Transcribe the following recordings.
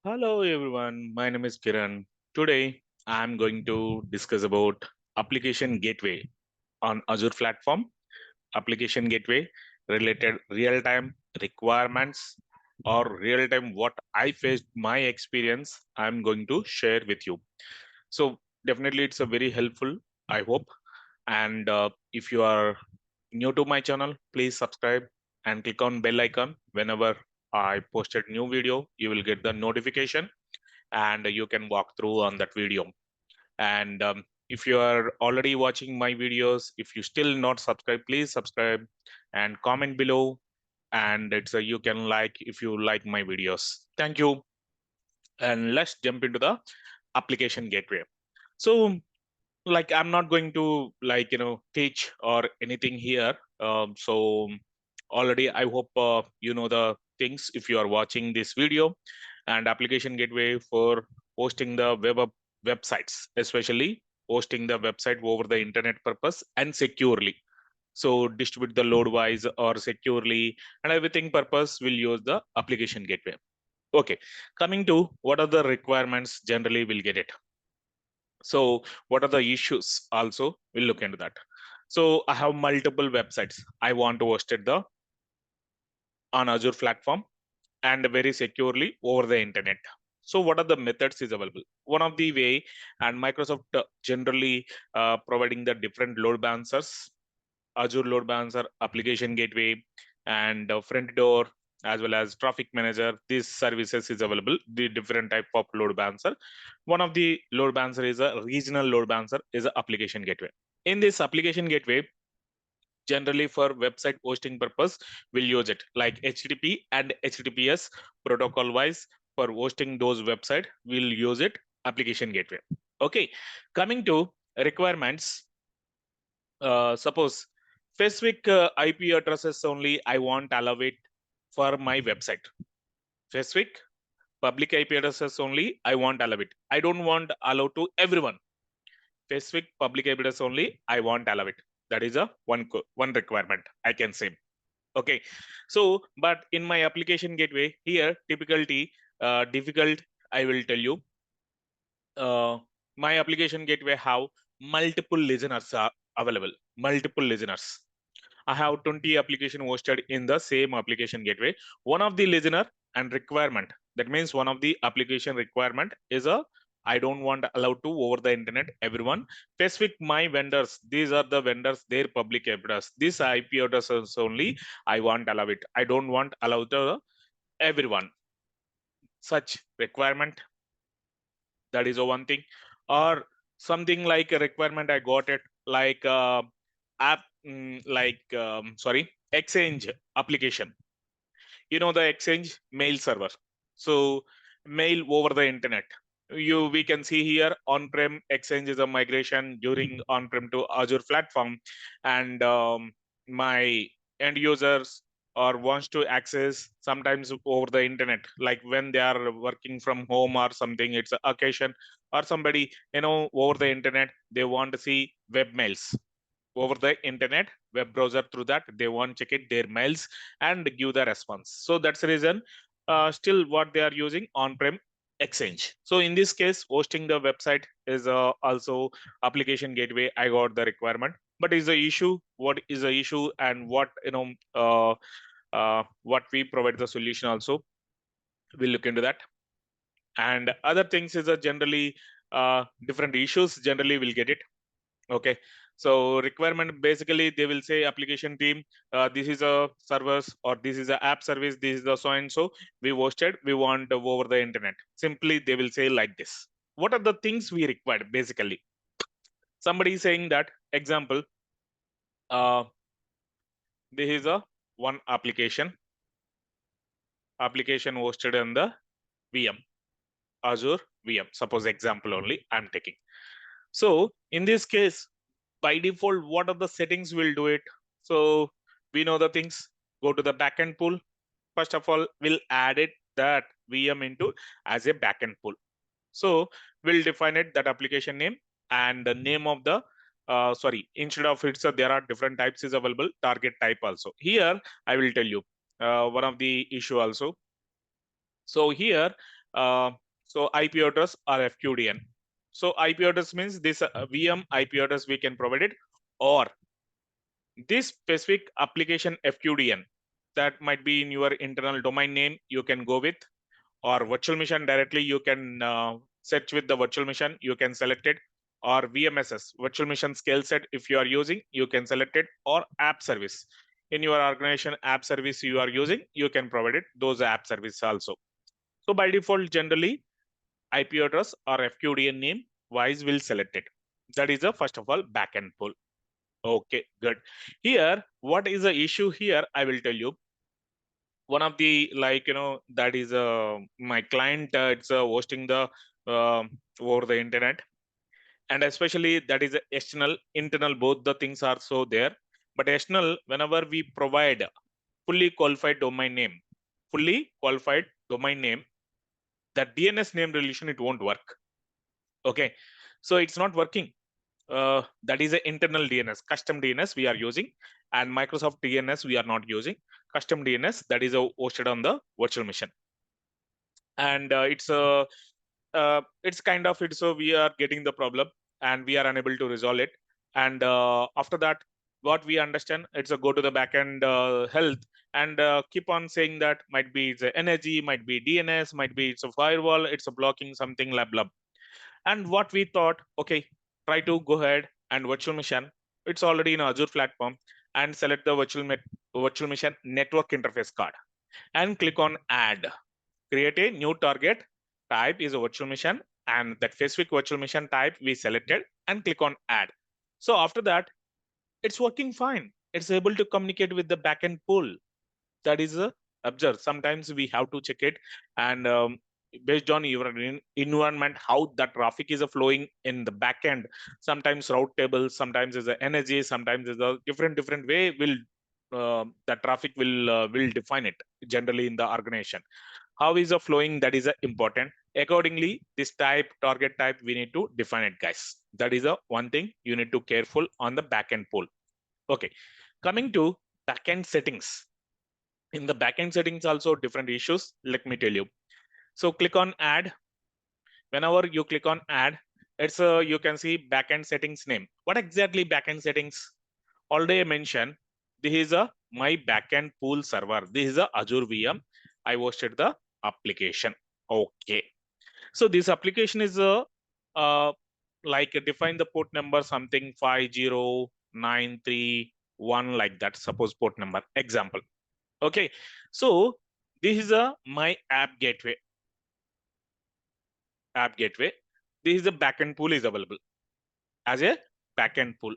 Hello everyone, my name is Kiran. Today I'm going to discuss about application gateway on Azure platform, application gateway related real-time requirements or real-time what I faced my experience I'm going to share with you. So definitely it's a very helpful, I hope. And if you are new to my channel, please subscribe and click on bell icon. Whenever I posted new video, you will get the notification and you can walk through on that video. And if you are already watching my videos, if you still not subscribe, please subscribe and comment below. And it's a, you can like if you like my videos. Thank you. And let's jump into the application gateway. So like I'm not going to teach or anything here. So already I hope you know the things if you are watching this video. And application gateway for hosting the websites, especially hosting the website over the internet purpose and securely. So distribute the load wise or securely and everything purpose will use the application gateway. Okay, coming to what are the requirements generally will get it. So what are the issues also? We'll look into that. So I have multiple websites. I want to host it on Azure platform and very securely over the internet. So what are the methods is available? One of the way, and Microsoft generally providing the different load balancers, Azure load balancer, application gateway, and front door, as well as traffic manager. These services is available, the different type of load balancer. One of the load balancer is a regional load balancer, is a application gateway. In this application gateway, generally for website hosting purpose, we'll use it like HTTP and HTTPS protocol wise for hosting those website, we'll use it application gateway. Okay, coming to requirements, suppose specific IP addresses only I want allow it for my website. Specific public IP addresses only I want allow it. I don't want allow to everyone. Specific public IP address only I want allow it. That is a one requirement I can say. Okay, so but in my application gateway here, typically difficult. I will tell you. My application gateway have multiple listeners are available. Multiple listeners. I have 20 application hosted in the same application gateway. One of the listener and requirement. That means one of the application requirement is a I don't want allowed to over the internet everyone. Specific my vendors. These are the vendors, their public address. This IP addresses only I want allow it. I don't want allow the everyone. Such requirement. That is a one thing. Or something like a requirement I got it like app sorry, exchange application. You know the exchange mail server. So mail over the internet. We can see here on-prem exchange is a migration during on-prem to Azure platform, and my end users or wants to access sometimes over the internet, like when they are working from home or something, it's an occasion, or somebody over the internet they want to see web mails over the internet web browser. Through that they want to check it their mails and give the response. So that's the reason still what they are using on-prem exchange. So in this case hosting the website is also application gateway. I got the requirement, but is the issue, what is the issue, and what what we provide the solution also, we'll look into that. And other things is a generally different issues generally will get it. Okay, so requirement basically they will say application team, this is a servers or this is a app service, this is the so and so we hosted, we want over the internet. Simply they will say like this. What are the things we required basically? Somebody is saying that example, uh, this is a one application hosted on the VM, Azure VM. Suppose example only I'm taking. So in this case, by default, what are the settings will do it? So we know the things. Go to the backend pool. First of all, we'll add it that VM into as a backend pool. So we'll define it that application name and the name of the sorry, instead of it, so there are different types is available, target type also. Here I will tell you one of the issue also. So here So IP address or FQDN. So IP address means this VM IP address we can provide it, or this specific application FQDN that might be in your internal domain name you can go with, or virtual machine directly you can search with the virtual machine, you can select it, or VMSS virtual machine scale set if you are using, you can select it, or app service in your organization app service you are using, you can provide it those app service also. So by default generally IP address or FQDN name wise will select it. That is the first of all backend pool. Okay, good. Here what is the issue here I will tell you. One of the, like, that is my client, it's hosting the over the internet, and especially that is external internal, both the things are so there. But external, whenever we provide fully qualified domain name, fully qualified domain name, that DNS name relation, it won't work. Okay, so it's not working. That is an internal DNS, custom DNS we are using, and Microsoft DNS we are not using. Custom DNS that is hosted on the virtual machine, and it's kind of it. So we are getting the problem, and we are unable to resolve it. And after that, what we understand, it's a go to the backend health, and keep on saying that might be it's a energy, might be DNS, might be it's a firewall, it's a blocking something, blah blah. And what we thought, okay, try to go ahead and virtual machine. It's already in Azure platform, and select the virtual machine network interface card, and click on add. Create a new target. Type is a virtual machine, and that specific virtual machine type we selected, and click on add. So after that, it's working fine. It's able to communicate with the backend pool. That is a observe. Sometimes we have to check it, and based on your environment, how that traffic is flowing in the backend. Sometimes route tables, sometimes is the energy, sometimes is a different way. Will the traffic will define it generally in the organization. How is the flowing, that is important. Accordingly, this type, target type, we need to define it, guys. That is a one thing you need to careful on the backend pool. Okay, coming to backend settings. In the backend settings also different issues, let me tell you. So click on add. Whenever you click on add, it's you can see backend settings name. What exactly backend settings? Already I mentioned, this is a my backend pool server. This is a Azure VM. I hosted the application. Okay, so this application is uh like define the port number something 50931, like that, suppose port number example. Okay, so this is a my app gateway. This is a backend pool is available as a backend pool.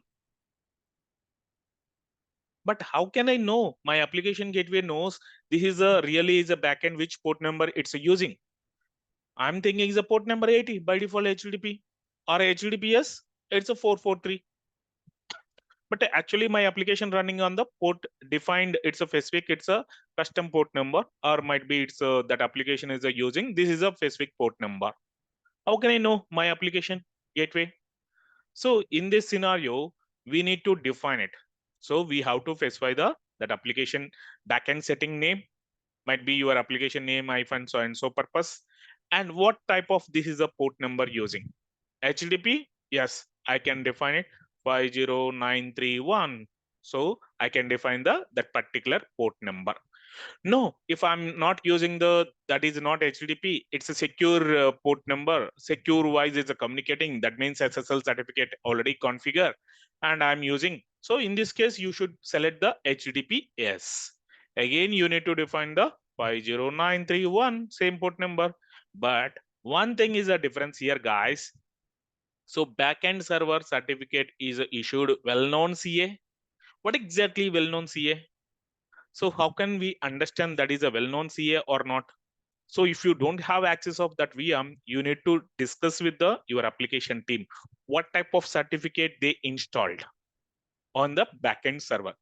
But how can I know my application gateway knows this is a really is a backend which port number it's using? I'm thinking is a port number 80 by default HTTP or HTTPS. It's a 443. But actually my application running on the port defined, it's a specific, it's a custom port number, or might be it's that application is using, this is a specific port number. How can I know my application gateway? So in this scenario, we need to define it. So we have to specify that application backend setting name, might be your application name hyphen so and so purpose, and what type of this is a port number using. HTTP, yes, I can define it 50931. So I can define that particular port number. No, if I'm not using that is not HTTP, it's a secure port number. Secure wise is a communicating. That means SSL certificate already configured, and I'm using. So in this case, you should select the HTTPS. Again, you need to define the 50931 same port number. But one thing is a difference here, guys. So backend server certificate is issued well-known CA. What exactly well-known CA? So how can we understand that is a well-known CA or not? So if you don't have access of that VM, you need to discuss with your application team what type of certificate they installed on the backend server.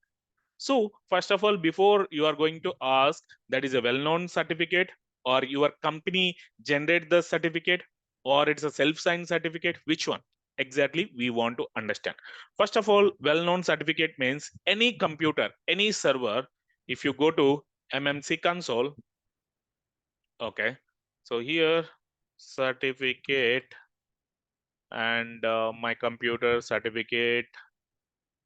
So first of all, before you are going to ask that is a well-known certificate, or your company generate the certificate, or it's a self-signed certificate, which one exactly we want to understand. First of all, well-known certificate means any computer, any server, if you go to MMC console, okay, So here certificate and my computer certificate.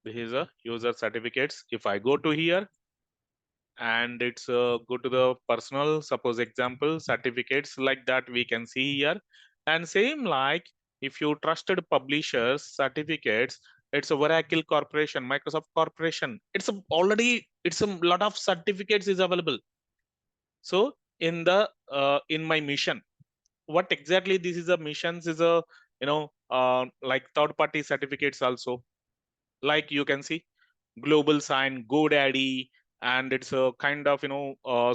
This is a user certificates. If I go to here and it's go to the personal, suppose example certificates, like that we can see here. And same like if you trusted publishers certificates, it's a Oracle Corporation, Microsoft Corporation. It's a lot of certificates is available. So in the in my mission, what exactly this is a missions is a like third party certificates also, like you can see global sign, GoDaddy, and it's a kind of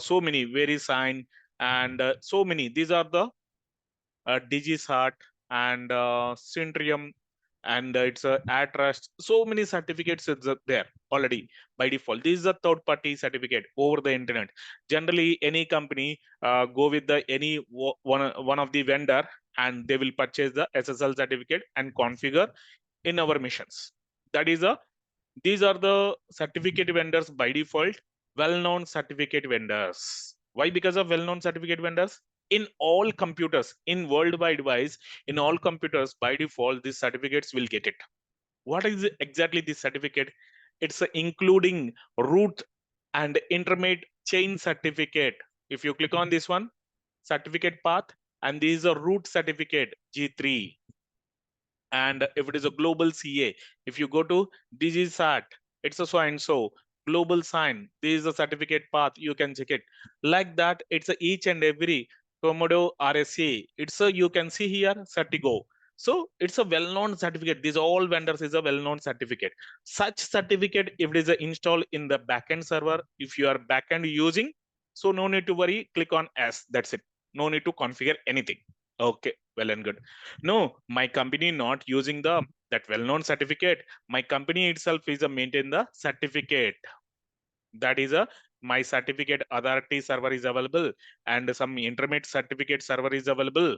so many very sign, and so many these are the DigiSat and Centrium, and it's a Atrust. So many certificates is there already by default. This is a third-party certificate over the internet. Generally, any company go with the one of the vendor, and they will purchase the SSL certificate and configure in our missions. That is a These are the certificate vendors by default, well-known certificate vendors. Why? Because of well-known certificate vendors in all computers, in worldwide wise, in all computers by default, these certificates will get it. What is exactly this certificate? It's including root and intermediate chain certificate. If you click on this one, certificate path, and this is a root certificate G3. And if it is a global CA, if you go to DigiSat, it's a so and so global sign. This is a certificate path. You can check it like that. It's a each and every Komodo RSA. It's a you can see here Certigo. So it's a well-known certificate. These all vendors is a well-known certificate. Such certificate, if it is installed in the backend server, if you are backend using, so no need to worry. Click on S. That's it. No need to configure anything. Okay, well and good. No, my company not using the that well-known certificate. My company itself is a maintain the certificate. That is a my certificate authority server is available, and some intermediate certificate server is available.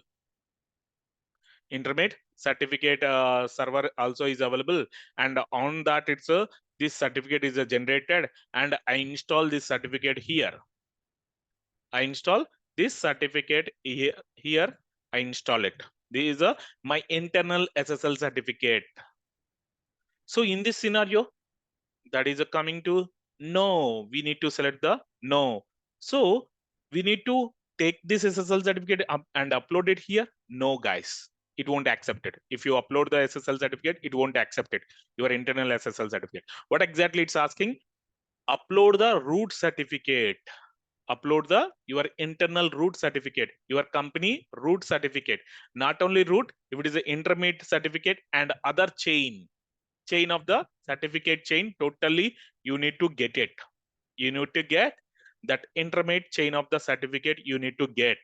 Intermediate certificate server also is available, and on that it's a this certificate is generated, and I install this certificate here. I install this certificate here. I install it. This is a my internal SSL certificate. So in this scenario, that is a coming to no. We need to select the no. So we need to take this SSL certificate up and upload it here. No, guys, it won't accept it. If you upload the SSL certificate, it won't accept it. Your internal SSL certificate. What exactly it's asking? Upload the root certificate. Upload the your internal root certificate, your company root certificate. Not only root, if it is an intermediate certificate and other chain of the certificate chain, totally you need to get it. You need to get that intermediate chain of the certificate. You need to get.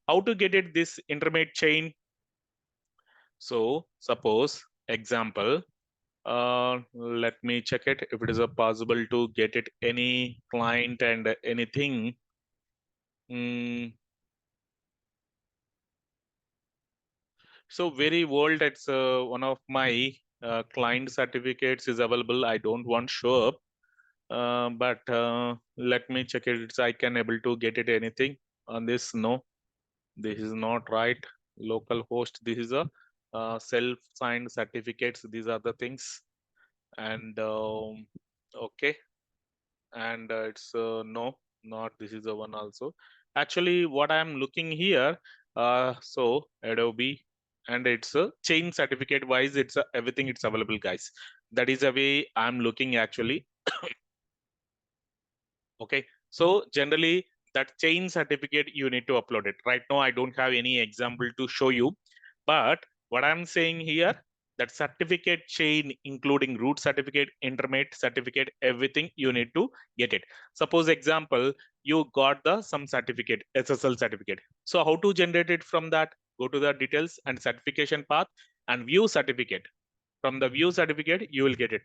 How to get it this intermediate chain? So suppose example, let me check it if it is a possible to get it any client and anything. So very old, it's one of my client certificates is available. I don't want show up, but let me check it. I can able to get it anything on this. No, this is not right. Local host. This is a self-signed certificates. These are the things. And okay, and it's no, not this is the one also. Actually what I am looking here, so Adobe, and it's a chain certificate wise, it's everything it's available, guys. That is the way I'm looking actually. Okay, so generally that chain certificate you need to upload it. Right now I don't have any example to show you, but what I'm saying here, that certificate chain including root certificate, intermediate certificate, everything you need to get it. Suppose example, you got the some certificate, SSL certificate. So how to generate it from that? Go to the details and certification path and view certificate. From the view certificate you will get it.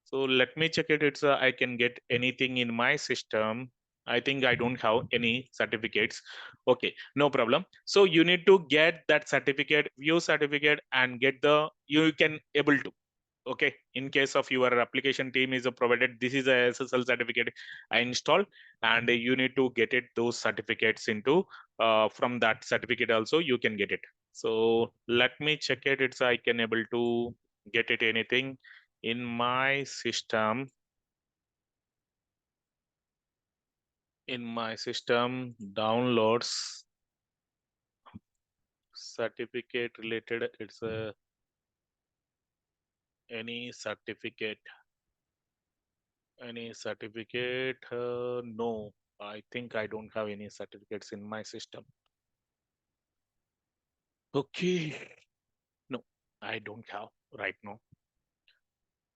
So let me check it. It's I can get anything in my system. I think I don't have any certificates. Okay, no problem. So you need to get that certificate, view certificate, and get the you can able to. Okay, in case of your application team is provided, this is a SSL certificate I installed, and you need to get it those certificates into from that certificate also you can get it. So let me check it. It's I can able to get it anything in my system. In my system downloads certificate related. It's a any certificate. Any certificate? No, I think I don't have any certificates in my system. Okay. No, I don't have right now.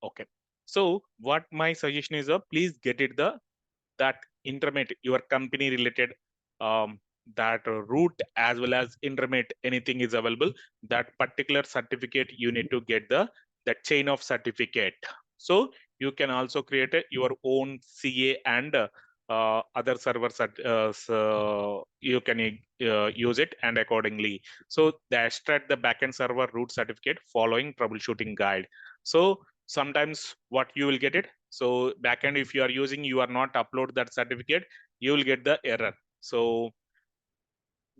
Okay. So what my suggestion is, please get it that intermediate, your company related, um, that root as well as intermediate, anything is available. That particular certificate you need to get that chain of certificate. So you can also create your own CA and other servers so you can use it and accordingly. So they extract the backend server root certificate following troubleshooting guide. So sometimes what you will get it, so backend if you are using, you are not upload that certificate, you will get the error. So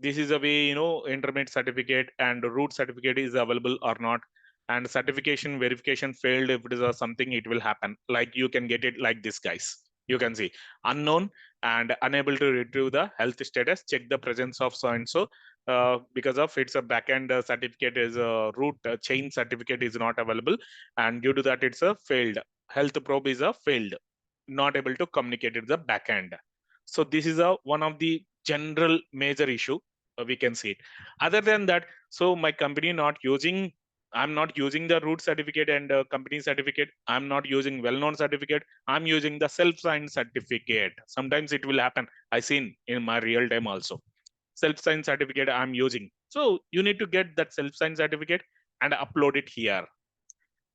this is a way, intermediate certificate and root certificate is available or not, and certification verification failed. If it is something, it will happen like you can get it like this, guys. You can see unknown and unable to retrieve the health status, check the presence of so and so, because of it's a backend certificate is a root chain certificate is not available, and due to that it's a failed health probe is a failed, not able to communicate with the backend. So this is a one of the general major issue we can see it. Other than that, so my company not using, I'm not using the root certificate and company certificate, I'm not using well-known certificate, I'm using the self-signed certificate. Sometimes it will happen, I seen in my real time also. Self-signed certificate I'm using, so you need to get that self-signed certificate and upload it here.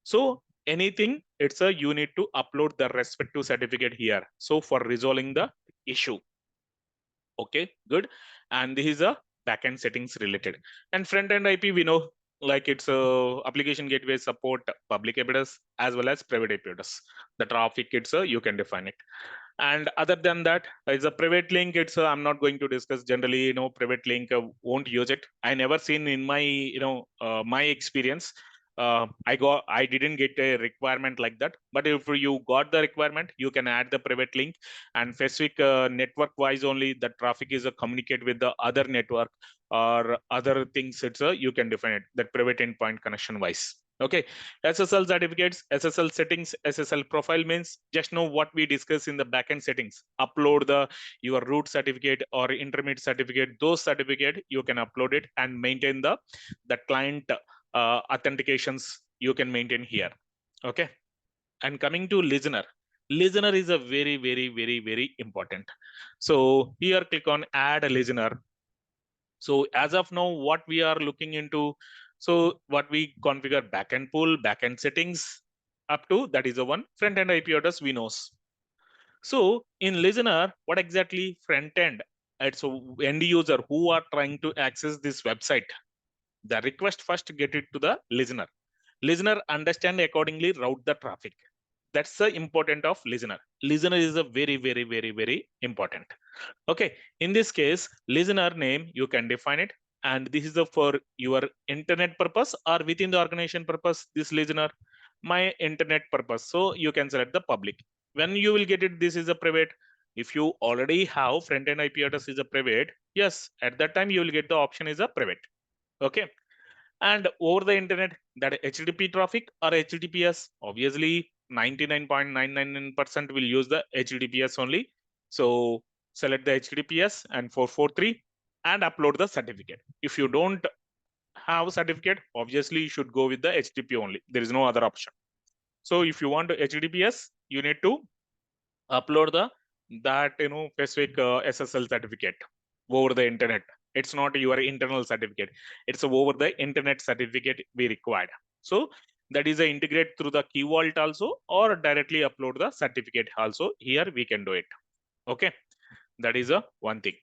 So anything, it's a you need to upload the respective certificate here, so for resolving the issue. Okay, good. And this is a backend settings related. And front end IP, we know like it's a application gateway support public IP address as well as private IP address. The traffic, it's a you can define it. And other than that, is a private link. It's I'm not going to discuss generally. Private link won't use it. I never seen in my my experience. I didn't get a requirement like that. But if you got the requirement, you can add the private link, and specific network wise only the traffic is communicate with the other network or other things. It's you can define it that private endpoint connection wise. Okay, SSL certificates, SSL settings, SSL profile means just know what we discuss in the backend settings. Upload your root certificate or intermediate certificate. Those certificate you can upload it and maintain the client authentications you can maintain here. Okay, and coming to listener. Listener is a very, very, very, very important. So here click on add a listener. So as of now, what we are looking into, so what we configure backend pool, backend settings up to that is the one front end IP address we knows. So in listener, what exactly front end? It's a end user who are trying to access this website. The request first get it to the listener. Listener understand accordingly route the traffic. That's the important of listener. Listener is a very, very, very, very important. Okay, in this case, listener name, you can define it. And this is for your internet purpose or within the organization purpose, this listener, my internet purpose. So you can select the public. When you will get it, this is a private. If you already have front-end IP address is a private, yes, at that time you will get the option is a private. Okay. And over the internet, that HTTP traffic or HTTPS, obviously 99.999% will use the HTTPS only. So select the HTTPS and 443 and upload the certificate. If you don't have a certificate, obviously you should go with the HTTP only. There is no other option. So if you want HTTPS, you need to upload that specific SSL certificate over the internet. It's not your internal certificate, it's over the internet certificate we required. So that is a integrate through the key vault also, or directly upload the certificate also. Here we can do it. Okay, that is a one thing.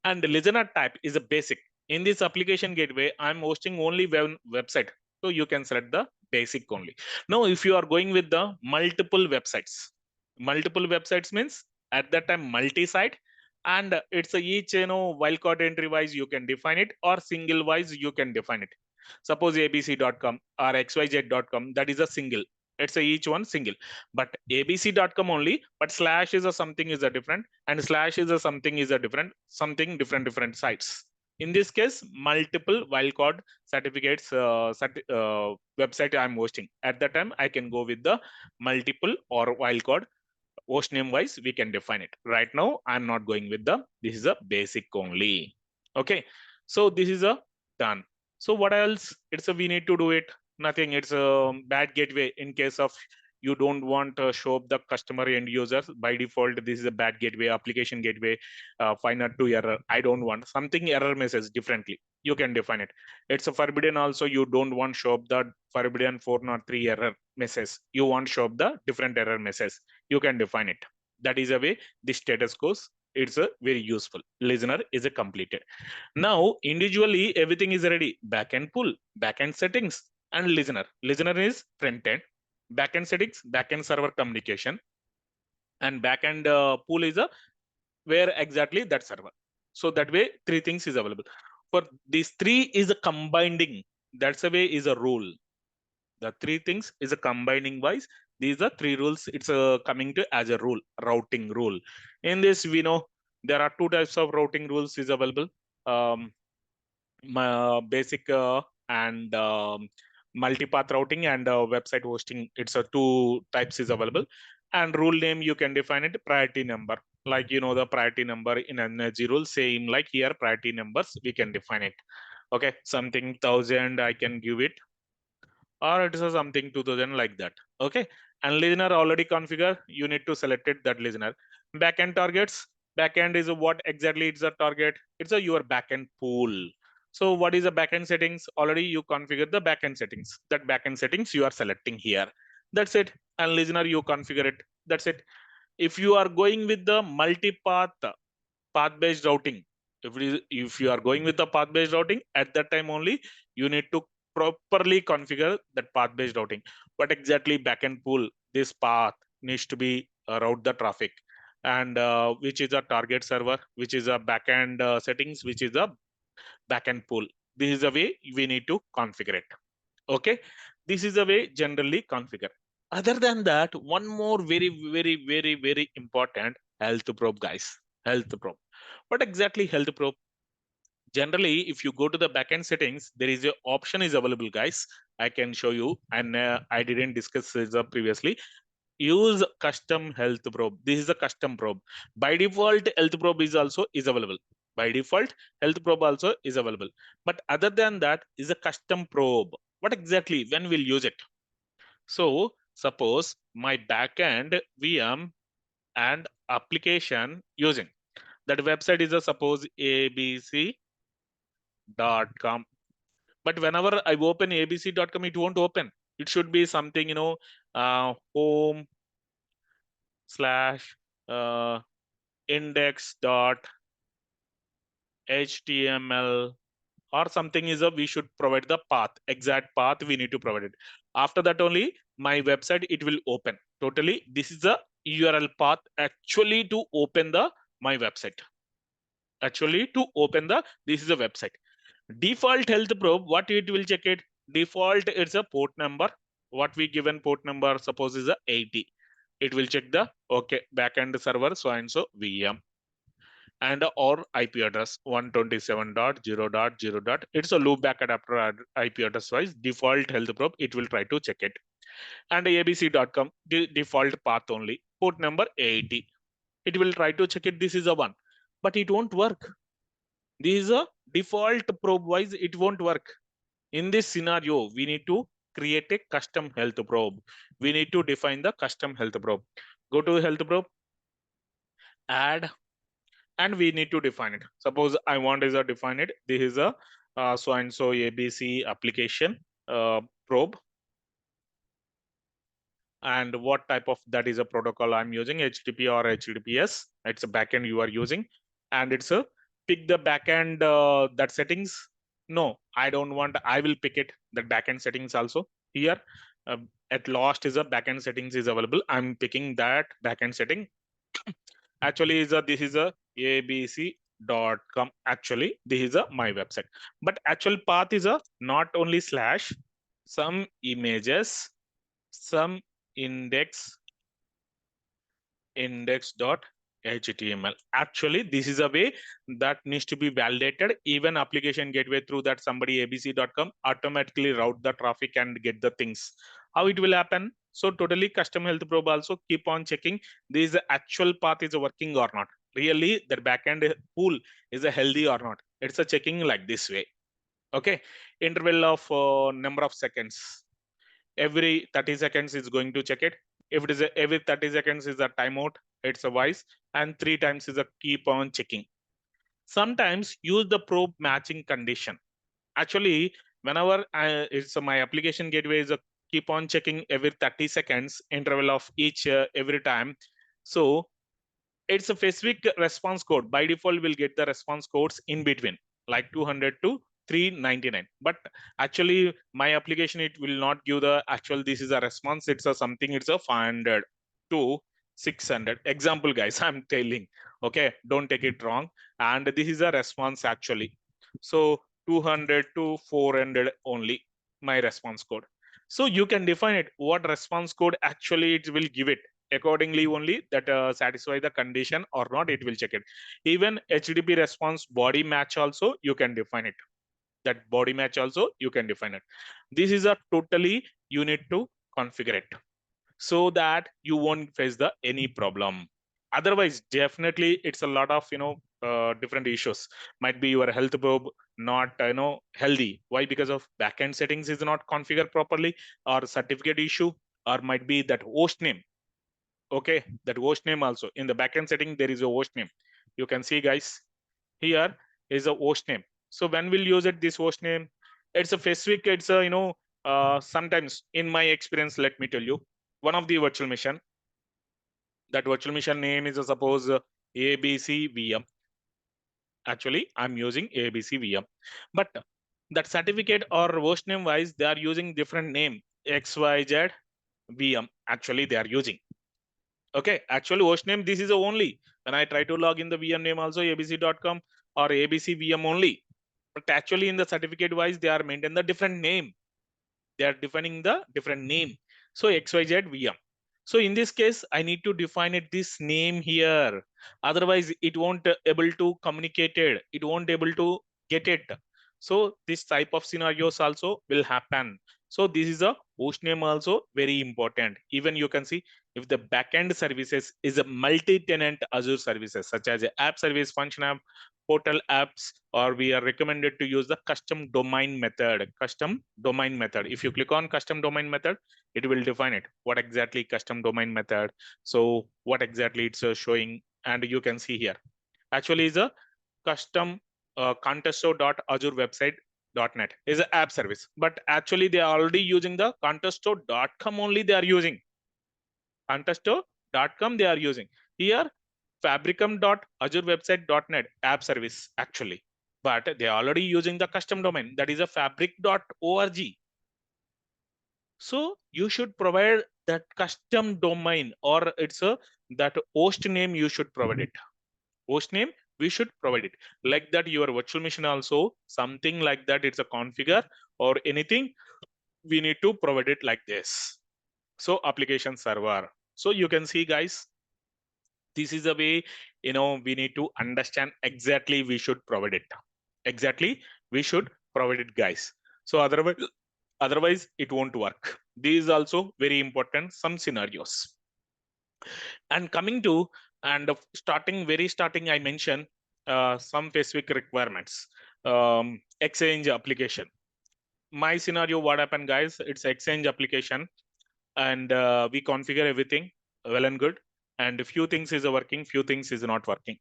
And the listener type is a basic. In this application gateway, I'm hosting only website, so you can select the basic only. Now, if you are going with the multiple websites means at that time multi-site, and it's a each wildcard entry wise you can define it, or single wise you can define it. Suppose abc.com or xyz.com, that is a single. It's a each one single, but abc.com only, but slash is a something is a different, and slash is a something is a different, something different sites. In this case, multiple wildcard certificates website I'm hosting. At that time, I can go with the multiple or wildcard host name wise. We can define it. Right now, I'm not going with the. This is a basic only. Okay, so this is a done. So what else? It's a we need to do it. Nothing. It's a bad gateway in case of you don't want to show up the customer end users. By default, this is a bad gateway, application gateway, find out to error. I don't want something error message differently. You can define it. It's a forbidden also. You don't want show up the forbidden 403 error message. You want show up the different error message. You can define it. That is a way the status goes. It's a very useful. Listener is a completed. Now, individually, everything is ready. Backend pool, backend settings, and listener. Listener is front end. Backend settings, backend server communication, and backend pool is a where exactly that server. So that way, three things is available. For these three is a combining. That's a way is a rule. The three things is a combining wise. These are three rules. It's coming to as a rule, routing rule. In this, we know there are two types of routing rules is available. Basic and multipath routing and website hosting. It's a two types is available. And rule name you can define it priority number. Like the priority number in energy rule, same like here priority numbers we can define it. Okay, something 1000 I can give it, or it is something 2000 like that. Okay, and listener already configure. You need to select it that listener. Backend targets. Backend is what exactly it's a target. It's a your backend pool. So what is the backend settings? Already you configure the backend settings. That backend settings you are selecting here. That's it. And listener you configure it. That's it. If you are going with the multipath path-based routing, if you are going with the path-based routing, at that time only you need to properly configure that path-based routing. What exactly backend pool, this path needs to be route the traffic, and which is a target server, which is a backend settings, which is a backend pool. This is the way we need to configure it. Okay, this is the way generally configure. Other than that, one more very important, health probe, guys. Health probe. What exactly health probe? Generally, if you go to the backend settings, there is a option is available, guys. I can show you, and I didn't discuss this previously. Use custom health probe. This is a custom probe. By default, health probe is also is available. By default, health probe also is available. But other than that, is a custom probe. What exactly? When we'll use it? So suppose my backend VM and application using that website is a suppose abc.com. But whenever I open abc.com, it won't open. It should be something, home slash index dot html or something is a we should provide the path, exact path we need to provide it. After that only my website it will open. Totally, this is the URL path actually to open the my website. Actually to open the this is a website. Default health probe, what it will check it? Default it's a port number. What we given port number suppose is a 80. It will check the okay backend server so and so VM and or IP address 127.0.0. It's a loopback adapter IP address wise default health probe. It will try to check it. And abc.com default path only port number 80. It will try to check it. This is a one, but it won't work. This is a default probe wise. It won't work. In this scenario, we need to create a custom health probe. We need to define the custom health probe. Go to health probe, add, and we need to define it. Suppose I want is a define it. This is a so and so ABC application probe. And what type of that is a protocol I'm using, HTTP or HTTPS. It's a backend you are using, and it's a pick the backend that settings. No, I don't want. I will pick it the backend settings also. Here at last is a backend settings is available. I'm picking that backend setting. Actually is a this is a abc.com. Actually this is a my website, but actual path is a not only slash some images some index.html. Actually this is a way that needs to be validated. Even application gateway through that somebody abc.com automatically route the traffic and get the things. How it will happen? So totally custom health probe also keep on checking this actual path is working or not, really the backend pool is a healthy or not. It's a checking like this way. Okay, interval of number of seconds, every 30 seconds is going to check it. If it is every 30 seconds is a timeout, it's a wise, and 3 times is a keep on checking. Sometimes use the probe matching condition. Actually, whenever it's my application gateway is a keep on checking every 30 seconds interval of each every time. So it's a specific response code. By default, we'll get the response codes in between, like 200 to 399. But actually, my application, it will not give the actual, this is a response. It's a something, it's a 500 to 600. Example, guys, I'm telling, okay, don't take it wrong. And this is a response actually. So 200 to 400 only, my response code. So you can define it, what response code actually it will give it accordingly only that satisfy the condition or not, it will check it. Even HTTP response body match also you can define it. That body match also you can define it. This is a totally you need to configure it so that you won't face the any problem. Otherwise, definitely it's a lot of different issues. Might be your health probe not healthy. Why? Because of backend settings is not configured properly, or certificate issue, or might be that host name. Okay, that host name also in the backend setting there is a host name. You can see, guys, here is a host name. So when we'll use it, this host name, it's a specific, it's a sometimes in my experience, let me tell you, one of the virtual machine, that virtual machine name is suppose abc vm. Actually I'm using abc vm, but that certificate or host name wise they are using different name, xyz vm actually they are using. Okay, actually host name this is the only. When I try to log in the VM name also abc.com or abc VM only, but actually in the certificate wise they are maintaining the different name. They are defining the different name. So XYZ VM. So in this case, I need to define it this name here. Otherwise, it won't able to communicate it. It won't able to get it. So this type of scenarios also will happen. So this is a host name also very important. Even you can see if the backend services is a multi-tenant Azure services such as a app service, function app, portal apps, or we are recommended to use the custom domain method. Custom domain method. If you click on custom domain method, it will define it. What exactly custom domain method? So what exactly it's showing, and you can see here. Actually, is a custom contesto.azure website.net is an app service, but actually they are already using the contesto.com only. They are using contesto.com. They are using here fabricum.azurewebsite.net app service actually, but they are already using the custom domain that is a fabric.org. So you should provide that custom domain, or it's a that host name you should provide it. Host name we should provide it like that. Your virtual machine also something like that. It's a configure or anything. We need to provide it like this. So application server. So you can see, guys, this is the way we need to understand exactly we should provide it. Exactly we should provide it, guys. So otherwise it won't work. These also very important some scenarios. And coming to and very starting I mentioned some specific requirements. Exchange application. My scenario, what happened, guys, it's exchange application, and we configure everything well and good, and a few things is working, few things is not working,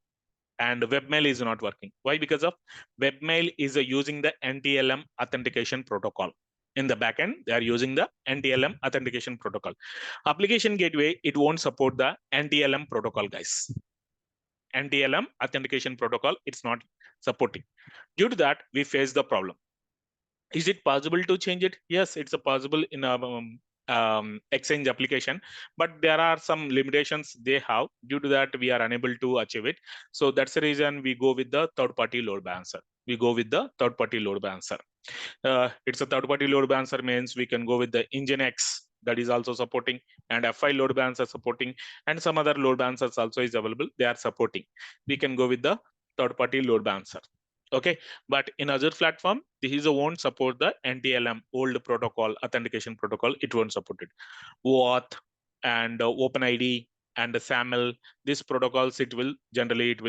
and webmail is not working. Why? Because of webmail is using the NTLM authentication protocol. In the backend they are using the NTLM authentication protocol. Application gateway, it won't support the NTLM protocol, guys. NTLM authentication protocol, it's not supporting. Due to that we face the problem. Is it possible to change it? Yes, it's a possible in a Exchange application, but there are some limitations they have. Due to that, we are unable to achieve it. So that's the reason we go with the third-party load balancer. We go with the third-party load balancer. It's a third-party load balancer means we can go with the Nginx that is also supporting, and F5 load balancer supporting, and some other load balancers also is available. They are supporting. We can go with the third-party load balancer. Okay, but in Azure platform, this won't support the NTLM old protocol authentication protocol. It won't support it. WAF and OpenID and SAML, these protocols it will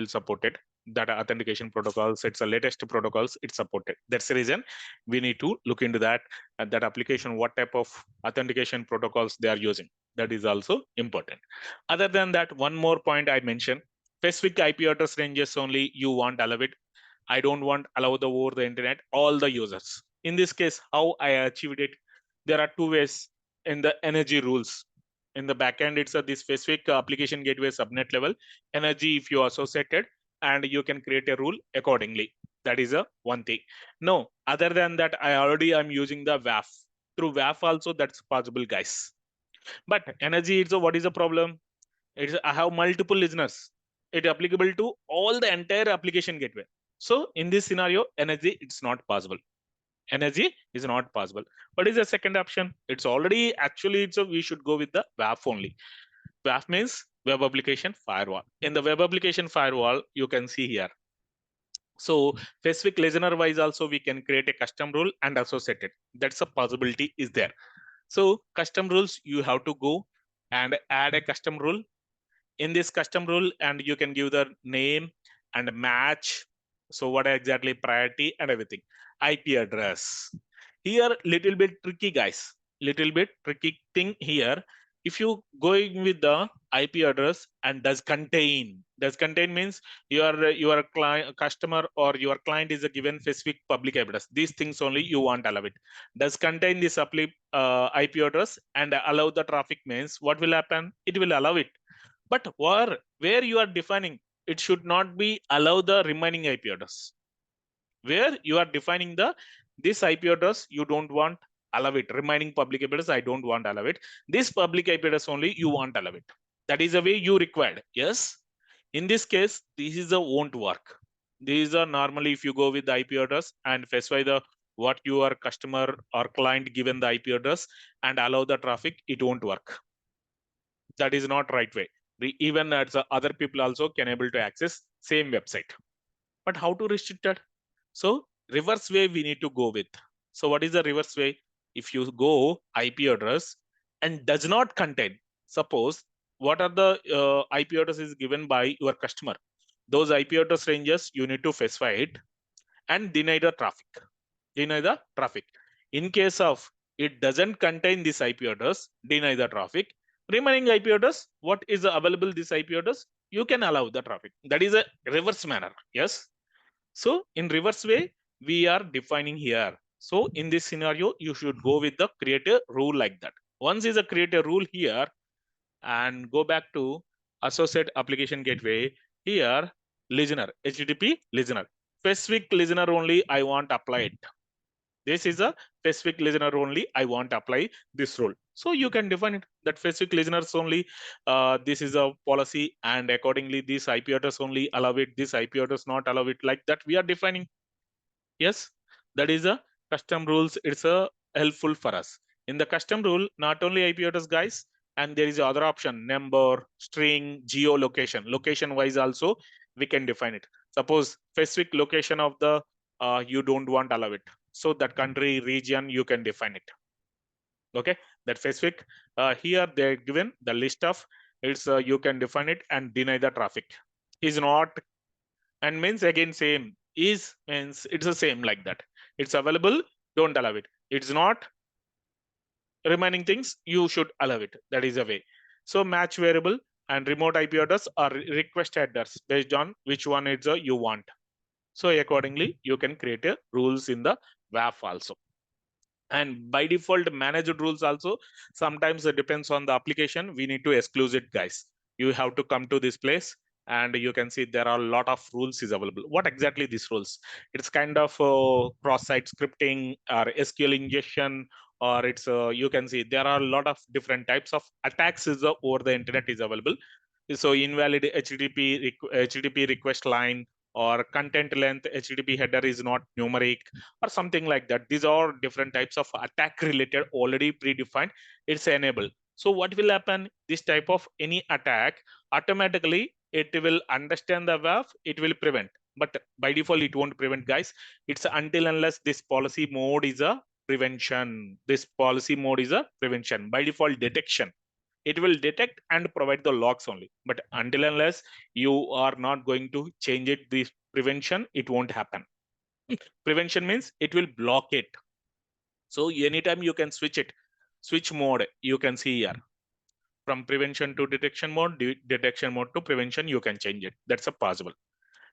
support it. That authentication protocols, it's the latest protocols it's supported. That's the reason we need to look into that that application, what type of authentication protocols they are using. That is also important. Other than that, one more point I mentioned, specific IP address ranges only you want allow it. I don't want allow the over the internet all the users. In this case, how I achieved it? There are two ways in the energy rules. In the backend, it's this specific application gateway subnet level energy if you associated, and you can create a rule accordingly. That is a one thing. No, other than that, I already am using the WAF. Through WAF also that's possible, guys. But energy, it's a, what is the problem? It's I have multiple listeners. It applicable to all the entire application gateway. So in this scenario, energy it's not possible. Energy is not possible. What is the second option? It's already actually it's a, we should go with the WAF only. WAF means web application firewall. In the web application firewall, you can see here. So specific listener wise also we can create a custom rule and associate it. That's a possibility is there. So custom rules you have to go and add a custom rule in this custom rule, and you can give the name and match. So what exactly priority and everything. IP address. Here little bit tricky, guys. Little bit tricky thing here. If you going with the IP address and does contain means your client customer or your client is a given specific public address. These things only you want allow it. Does contain this IP address and allow the traffic means what will happen? It will allow it. But where you are defining, it should not be allow the remaining IP address. Where you are defining the this IP address, you don't want allow it. Remaining public IP address, I don't want allow it. This public IP address only you want allow it. That is the way you required. Yes. In this case, this is a won't work. These are normally if you go with the IP address and specify the what your customer or client given the IP address and allow the traffic, it won't work. That is not right way. Even as other people also can able to access same website. But how to restrict that? So reverse way we need to go with. So what is the reverse way? If you go IP address and does not contain, suppose what are the IP addresses given by your customer? Those IP address ranges you need to specify it and deny the traffic. Deny the traffic. In case of it doesn't contain this IP address, deny the traffic. Remaining IP address, what is available this IP address, you can allow the traffic. That is a reverse manner. Yes. So in reverse way, we are defining here. So in this scenario, you should go with the create a rule like that. Once is a create a rule here and go back to associate application gateway here, listener, HTTP listener, specific listener only I want apply it. This is a specific listener only I want apply this rule. So you can define it that specific listeners only. This is a policy, and accordingly, this IP address only allow it. This IP address not allow it. Like that, we are defining. Yes, that is a custom rules. It's a helpful for us. In the custom rule, not only IP address, guys, and there is other option: number, string, geolocation. Location wise also we can define it. Suppose specific location of the you don't want allow it. So that country region you can define it. Okay, that specific here they're given the list of it's you can define it and deny the traffic is not and means again same is means it's the same like that. It's available, don't allow it. It's not remaining things you should allow it. That is a way. So match variable and remote IP address or request address based on which one is you want. So accordingly, you can create a rules in the WAF also. And by default, managed rules also, sometimes it depends on the application. We need to exclude it, guys. You have to come to this place and you can see there are a lot of rules is available. What exactly these rules? It's kind of cross-site scripting or SQL ingestion, or it's you can see there are a lot of different types of attacks is over the internet is available. So invalid HTTP request line, or content length HTTP header is not numeric, or something like that. These are different types of attack related already predefined. It's enabled. So what will happen? This type of any attack, automatically it will understand the WAF, it will prevent. But by default, it won't prevent, guys. It's until unless this policy mode is a prevention. This policy mode is a prevention. By default, detection. It will detect and provide the logs only. But until unless you are not going to change it, this prevention, it won't happen. Prevention means it will block it. So anytime you can switch it, switch mode, you can see here. From prevention to detection mode, detection mode to prevention, you can change it. That's a possible.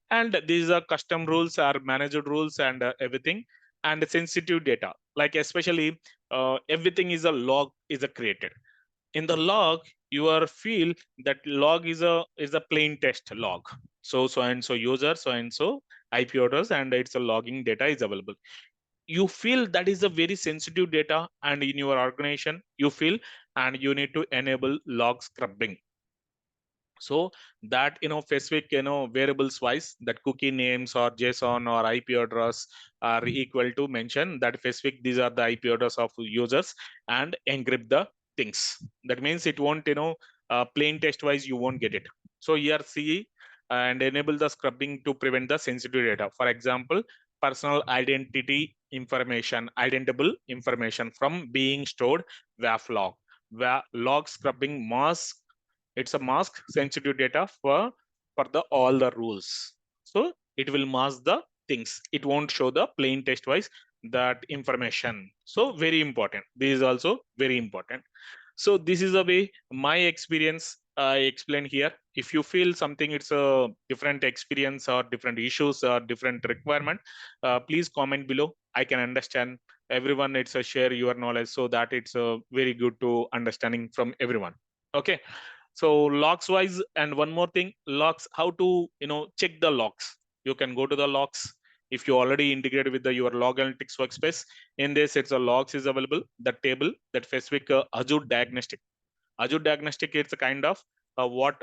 And these are custom rules, are managed rules, and everything. And sensitive data, like especially everything is a log is a created. In the log, you are feel that log is a plain text log. So and so user, so and so IP address, and it's a logging data is available. You feel that is a very sensitive data, and in your organization you feel, and you need to enable log scrubbing. So that specific variables wise, that cookie names or JSON or IP address are equal to mention that specific, these are the IP address of users, and encrypt the things. That means it won't plain text wise you won't get it. So here see, and enable the scrubbing to prevent the sensitive data. For example, personal identity information, identifiable information from being stored WAF log. Log scrubbing mask, it's a mask sensitive data for the all the rules. So it will mask the things, it won't show the plain text wise that information. So very important, this is also very important. So this is the way my experience I explain here. If you feel something it's a different experience or different issues or different requirement, please comment below. I can understand everyone, it's a share your knowledge, so that it's a very good to understanding from everyone. Okay. So logs wise, and one more thing, logs, how to check the logs. You can go to the logs. If you already integrated with your log analytics workspace, in this it's a logs is available, the table, that specific Azure diagnostic. Azure diagnostic, it's a kind of what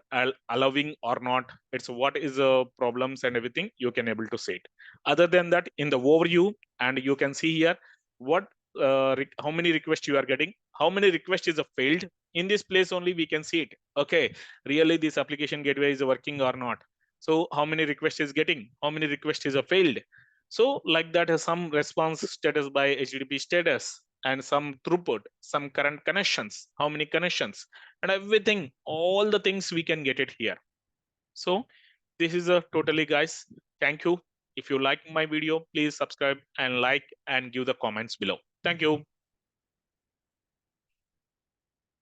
allowing or not, it's what is problems and everything you can able to see it. Other than that, in the overview, and you can see here what how many requests you are getting, how many requests is a failed. In this place only we can see it. Okay, really this application gateway is working or not. So how many requests is getting, how many requests is a failed. So like that, some response status by HTTP status, and some throughput, some current connections, how many connections, and everything, all the things we can get it here. So this is a totally, guys. Thank you. If you like my video, please subscribe and like and give the comments below. Thank you.